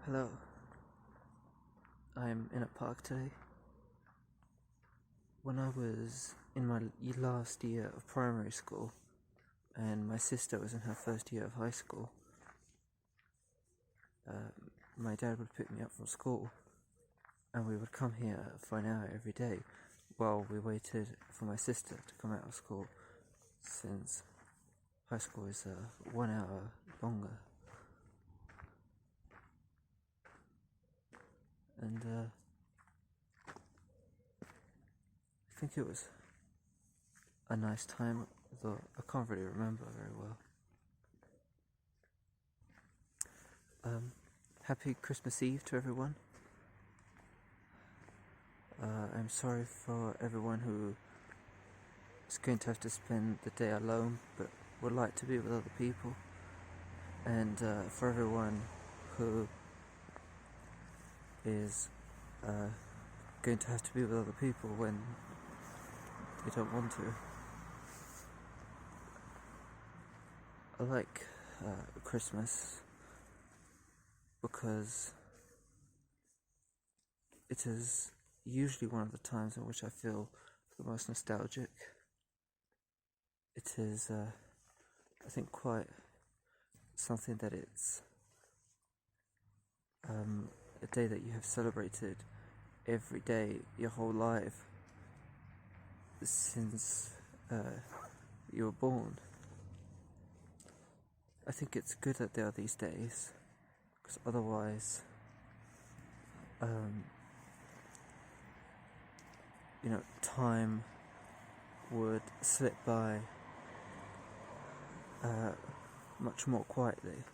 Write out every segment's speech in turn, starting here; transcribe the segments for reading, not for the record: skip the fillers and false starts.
Hello, I'm in a park today. When I was in my last year of primary school and my sister was in her first year of high school, my dad would pick me up from school and we would come here for an hour every day while we waited for my sister to come out of school, since high school is 1 hour longer. And I think it was a nice time, though I can't really remember very well. Happy Christmas Eve to everyone. I'm sorry for everyone who is going to have to spend the day alone but would like to be with other people, and for everyone who is going to have to be with other people when they don't want to. I like Christmas because it is usually one of the times in which I feel the most nostalgic. It is, I think, quite something that it's a day that you have celebrated every day your whole life since you were born. I think it's good that there are these days, because otherwise, time would slip by much more quietly.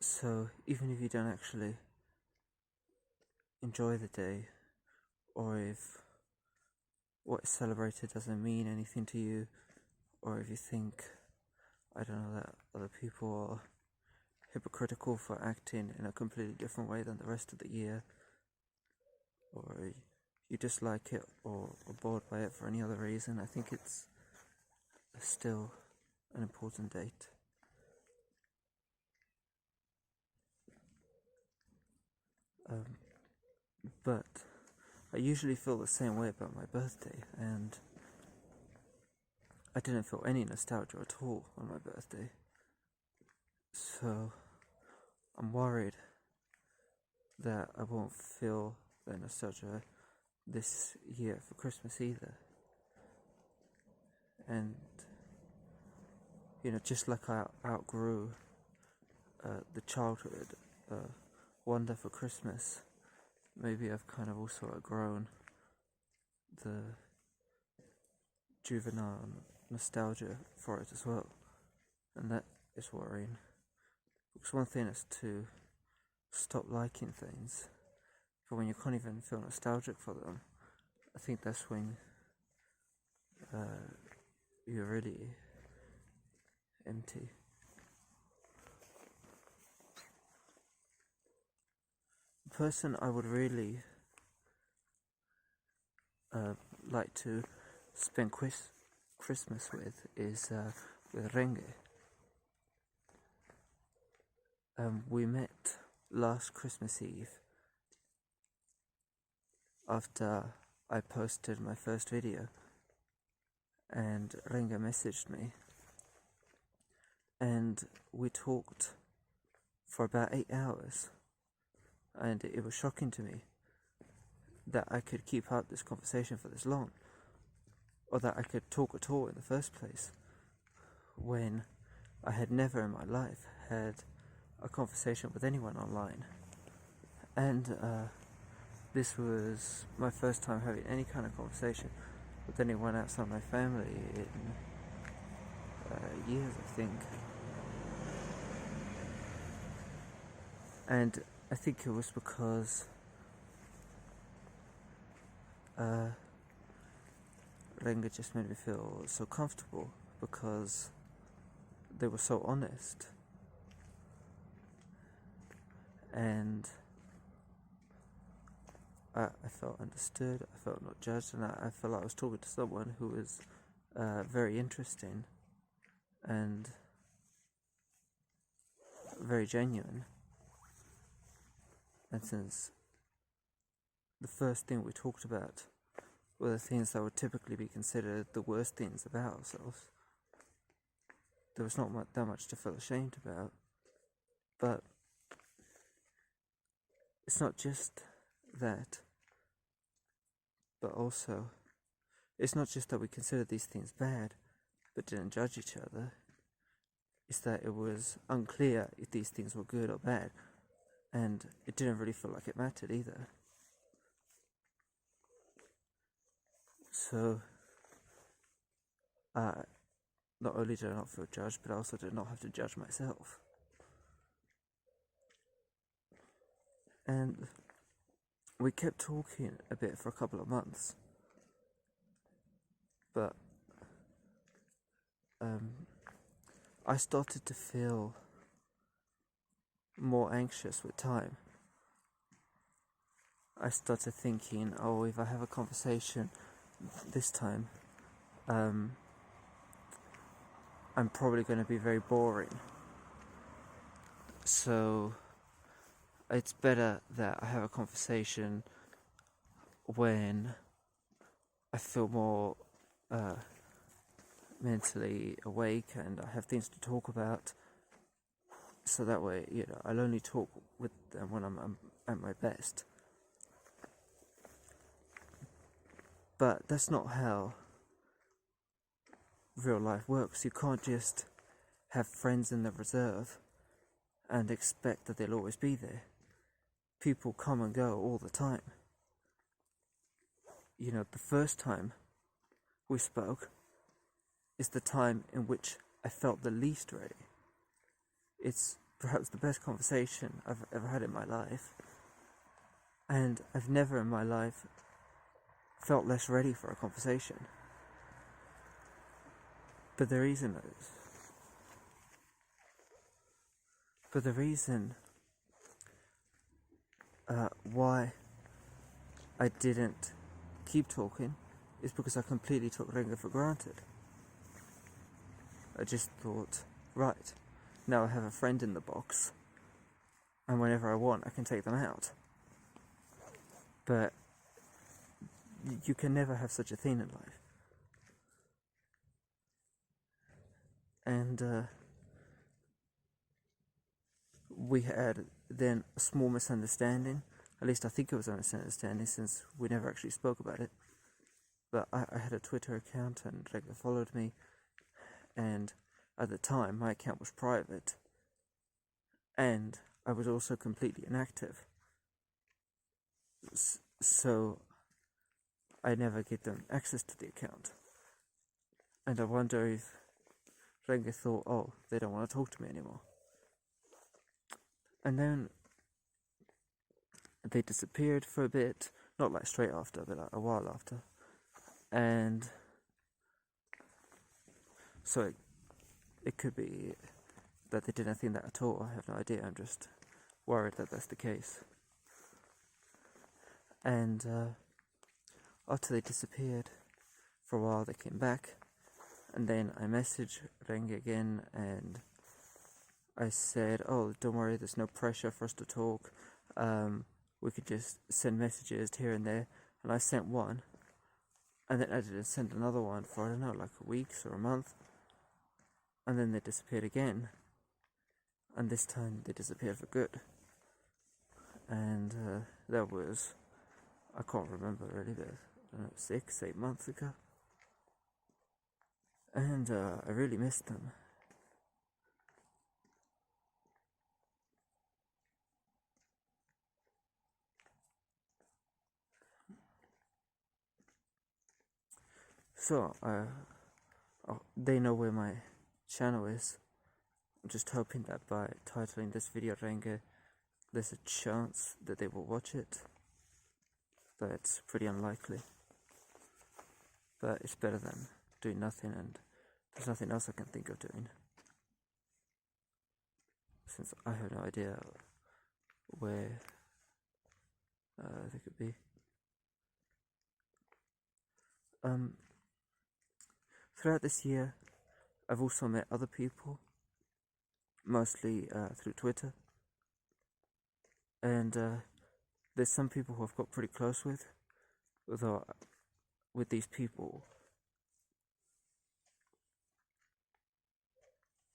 So even if you don't actually enjoy the day, or if what is celebrated doesn't mean anything to you, or if you think, I don't know, that other people are hypocritical for acting in a completely different way than the rest of the year, or you dislike it or are bored by it for any other reason, I think it's still an important date. But I usually feel the same way about my birthday, and I didn't feel any nostalgia at all on my birthday. So I'm worried that I won't feel the nostalgia this year for Christmas either. And just like I outgrew the childhood wonder for Christmas, maybe I've kind of also outgrown the juvenile nostalgia for it as well, and that is worrying. Because one thing is to stop liking things, but when you can't even feel nostalgic for them, I think that's when you're really empty. The person I would really like to spend Christmas with is with Renge. We met last Christmas Eve after I posted my first video, and Renge messaged me, and we talked for about 8 hours, and it was shocking to me that I could keep up this conversation for this long, or that I could talk at all in the first place, when I had never in my life had a conversation with anyone online. And this was my first time having any kind of conversation with anyone outside my family in years, I think. And I think it was because Renge just made me feel so comfortable, because they were so honest, and I felt understood, I felt not judged, and I felt like I was talking to someone who was very interesting and very genuine. And since the first thing we talked about were the things that would typically be considered the worst things about ourselves, there was not that much to feel ashamed about. But it's not just that, but also, it's not just that we considered these things bad, but didn't judge each other. It's that it was unclear if these things were good or bad, and it didn't really feel like it mattered either. So, not only did I not feel judged, but I also did not have to judge myself. And we kept talking a bit for a couple of months, but I started to feel more anxious with time. I started thinking, oh, if I have a conversation this time, I'm probably going to be very boring. So it's better that I have a conversation when I feel more mentally awake and I have things to talk about. So that way, I'll only talk with them when I'm at my best. But that's not how real life works. You can't just have friends in the reserve and expect that they'll always be there. People come and go all the time. The first time we spoke is the time in which I felt the least ready. It's perhaps the best conversation I've ever had in my life. And I've never in my life felt less ready for a conversation. But the reason why I didn't keep talking is because I completely took Renge for granted. I just thought, right, now I have a friend in the box, and whenever I want, I can take them out. But you can never have such a thing in life. And we had then a small misunderstanding. At least I think it was a misunderstanding, since we never actually spoke about it. But I had a Twitter account and Renge followed me, and at the time my account was private, and I was also completely inactive. So I never gave them access to the account. And I wonder if Renge thought, oh, they don't want to talk to me anymore. And then they disappeared for a bit, not like straight after, but like a while after. And so it could be that they didn't think that at all. I have no idea. I'm just worried that that's the case. And after they disappeared for a while, they came back, and then I messaged Renge again, and I said, oh, don't worry, there's no pressure for us to talk. We could just send messages here and there. And I sent one, and then I didn't send another one for, I don't know, like weeks or a month. And then they disappeared again, and this time they disappeared for good. And that was, I can't remember really, but I don't know, 6-8 months ago. And I really missed them. So they know where my channel is. I'm just hoping that by titling this video Renge, there's a chance that they will watch it, but it's pretty unlikely. But it's better than doing nothing, and there's nothing else I can think of doing, since I have no idea where they could be. Throughout this year, I've also met other people, mostly through Twitter, and there's some people who I've got pretty close with, although with these people,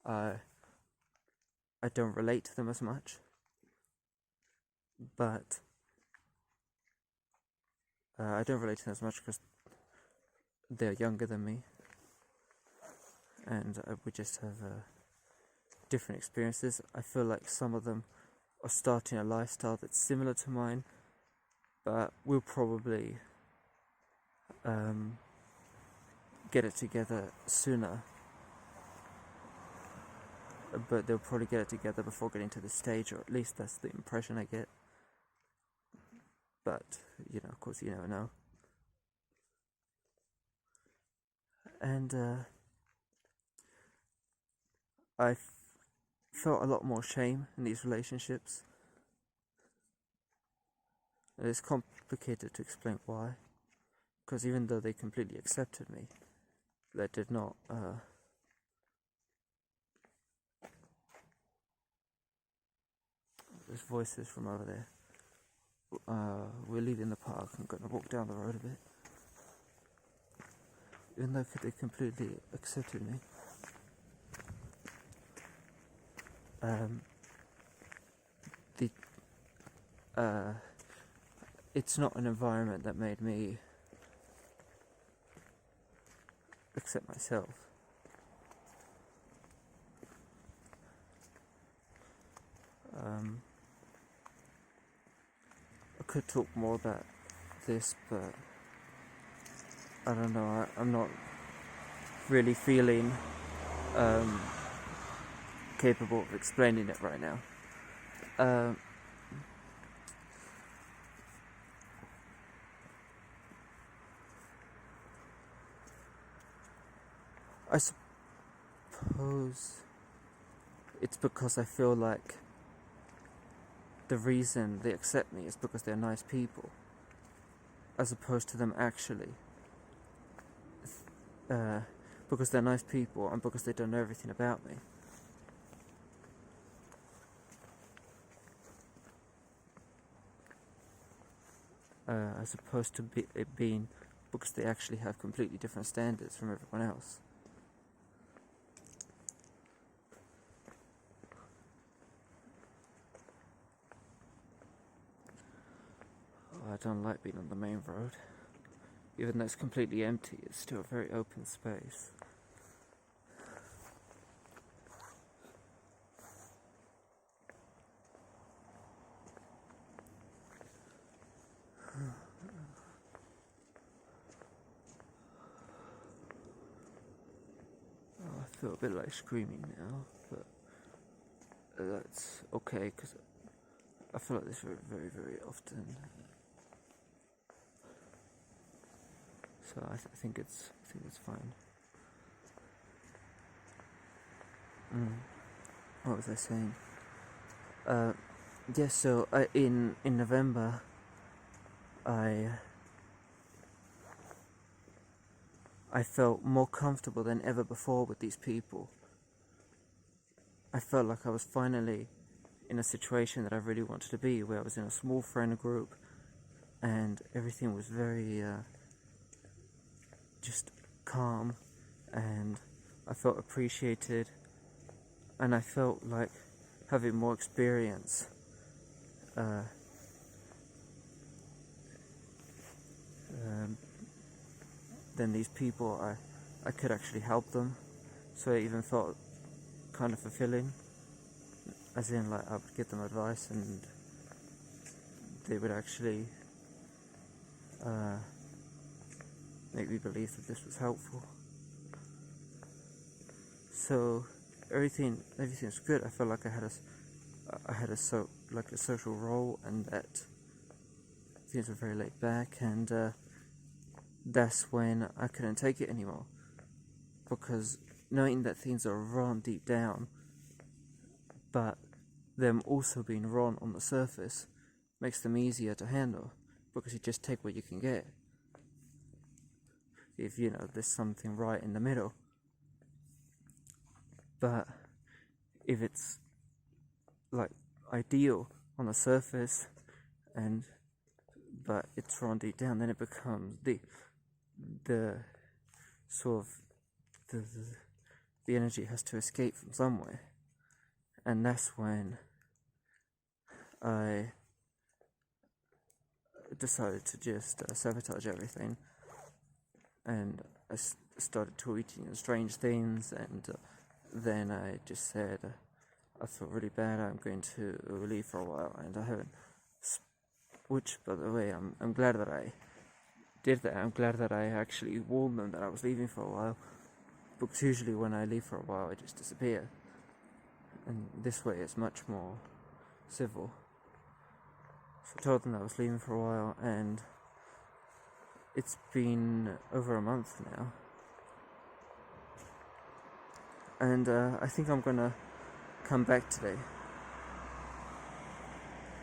I don't relate to them as much, but I don't relate to them as much because they're younger than me, and we just have different experiences. I feel like some of them are starting a lifestyle that's similar to mine, but we'll probably get it together sooner. But they'll probably get it together before getting to this stage, or at least that's the impression I get. But, of course, you never know. And I felt a lot more shame in these relationships. And it's complicated to explain why. Because even though they completely accepted me, they did not... There's voices from over there. We're leaving the park. I'm going to walk down the road a bit. Even though they completely accepted me, it's not an environment that made me accept myself. I could talk more about this, but I don't know, I'm not really feeling capable of explaining it right now. I suppose it's because I feel like the reason they accept me is because they're nice people, as opposed to them actually. Because they're nice people and because they don't know everything about me. As opposed to it being because they actually have completely different standards from everyone else. I don't like being on the main road. Even though it's completely empty, it's still a very open space. I feel a bit like screaming now, but that's okay because I feel like this very, very, very often. So I think it's fine. What was I saying? Yes. So in November, I felt more comfortable than ever before with these people. I felt like I was finally in a situation that I really wanted to be, where I was in a small friend group, and everything was very just calm, and I felt appreciated, and I felt like having more experience than these people. I could actually help them, so it even felt kind of fulfilling, as in like I would give them advice and they would actually make me believe that this was helpful. So everything's good. I felt like I had a social role, and that things were very laid back, and that's when I couldn't take it anymore, because knowing that things are wrong deep down, but them also being wrong on the surface, makes them easier to handle, because you just take what you can get. If there's something right in the middle. But if it's like ideal on the surface and but it's drawn deep down, then it becomes the sort of the energy has to escape from somewhere, and that's when I decided to just sabotage everything, and I started tweeting strange things, and then I just said, I feel really bad, I'm going to leave for a while, and I haven't, which, by the way, I'm glad that I did that. I'm glad that I actually warned them that I was leaving for a while, because usually when I leave for a while I just disappear, and this way it's much more civil. So I told them that I was leaving for a while, and it's been over a month now, and I think I'm gonna come back today.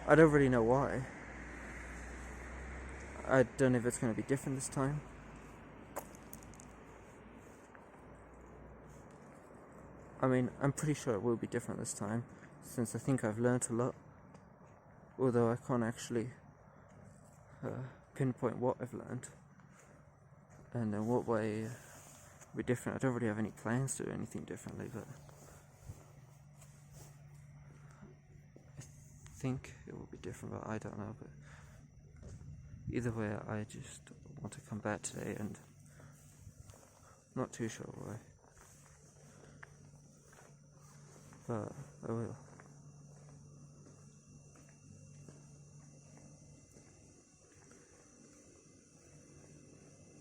I don't really know why. I don't know if it's going to be different this time. I mean, I'm pretty sure it will be different this time, since I think I've learnt a lot, although I can't actually pinpoint what I've learnt and in what way will be different. I don't really have any plans to do anything differently, but I think it will be different, but I don't know. But either way, I just want to come back today, and not too sure why, but I will.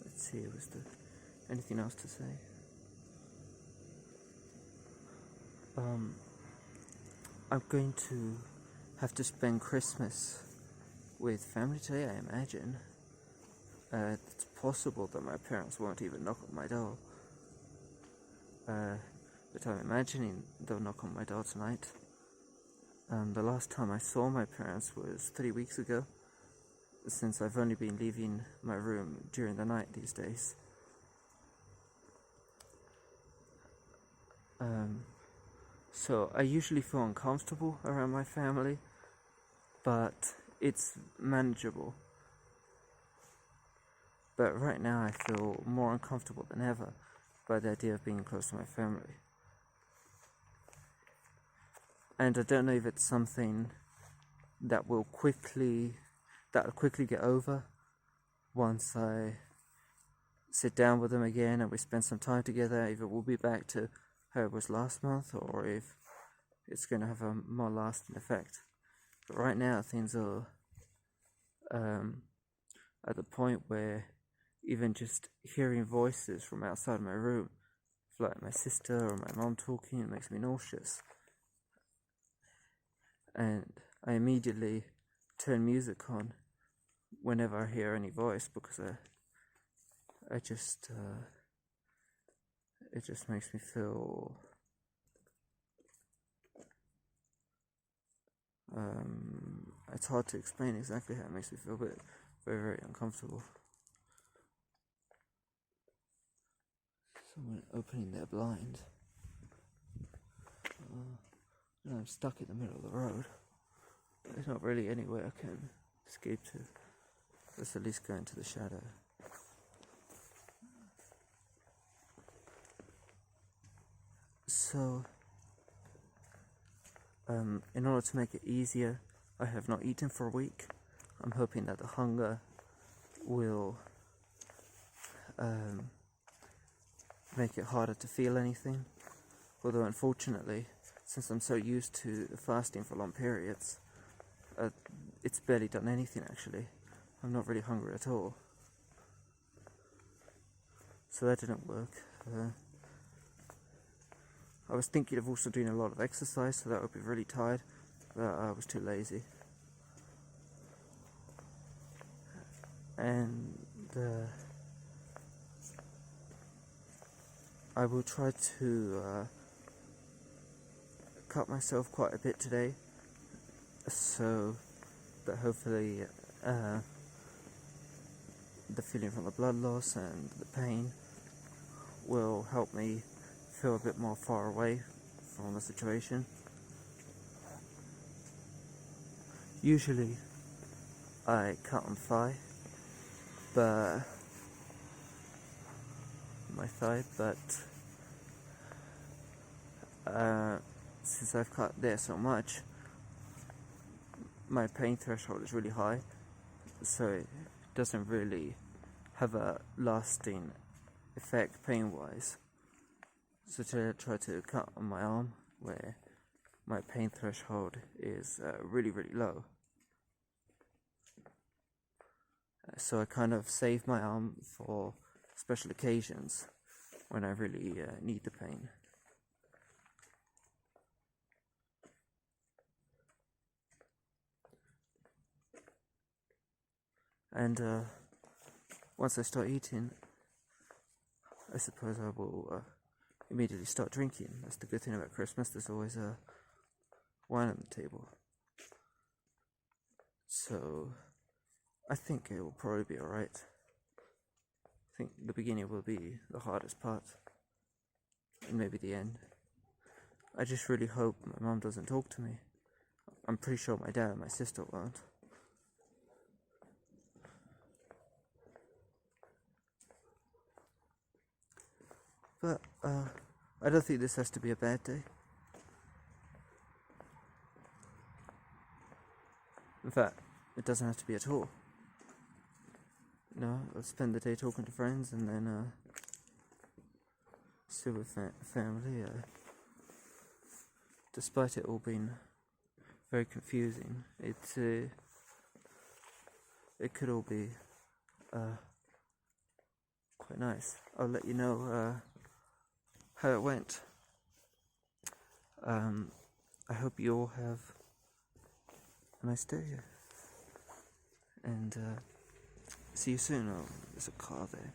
Let's see, was there anything else to say? I'm going to have to spend Christmas with family today, I imagine. It's possible that my parents won't even knock on my door, but I'm imagining they'll knock on my door tonight. The last time I saw my parents was 3 weeks ago, since I've only been leaving my room during the night these days. So I usually feel uncomfortable around my family, but it's manageable. But right now I feel more uncomfortable than ever by the idea of being close to my family. And I don't know if it's something that will quickly get over once I sit down with them again and we spend some time together, if it will be back to how it was last month, or if it's going to have a more lasting effect. But right now things are at the point where even just hearing voices from outside my room, like my sister or my mom talking, it makes me nauseous. And I immediately turn music on whenever I hear any voice, because it just makes me feel it's hard to explain exactly how it makes me feel, but very, very uncomfortable. Someone opening their blind. I'm stuck in the middle of the road. There's not really anywhere I can escape to. Let's at least go into the shadow. So, in order to make it easier, I have not eaten for a week. I'm hoping that the hunger will make it harder to feel anything. Although unfortunately, since I'm so used to fasting for long periods, it's barely done anything actually. I'm not really hungry at all. So that didn't work. I was thinking of also doing a lot of exercise, so that would be really tired, but I was too lazy. And I will try to cut myself quite a bit today, so that hopefully the feeling from the blood loss and the pain will help me feel a bit more far away from the situation. Usually I cut on thigh, but my thigh, but since I've cut there so much, my pain threshold is really high, so it doesn't really have a lasting effect pain-wise. So to try to cut on my arm, where my pain threshold is really low, so I kind of save my arm for special occasions when I really need the pain. And once I start eating, I suppose I will immediately start drinking. That's the good thing about Christmas, there's always wine on the table. So I think it will probably be alright. I think the beginning will be the hardest part, and maybe the end. I just really hope my mum doesn't talk to me. I'm pretty sure my dad and my sister won't. But I don't think this has to be a bad day. In fact, it doesn't have to be at all. No, I'll spend the day talking to friends and then still with family. Despite it all being very confusing, it could all be quite nice. I'll let you know how it went. I hope you all have a nice day, and see you soon. Oh, there's a car there.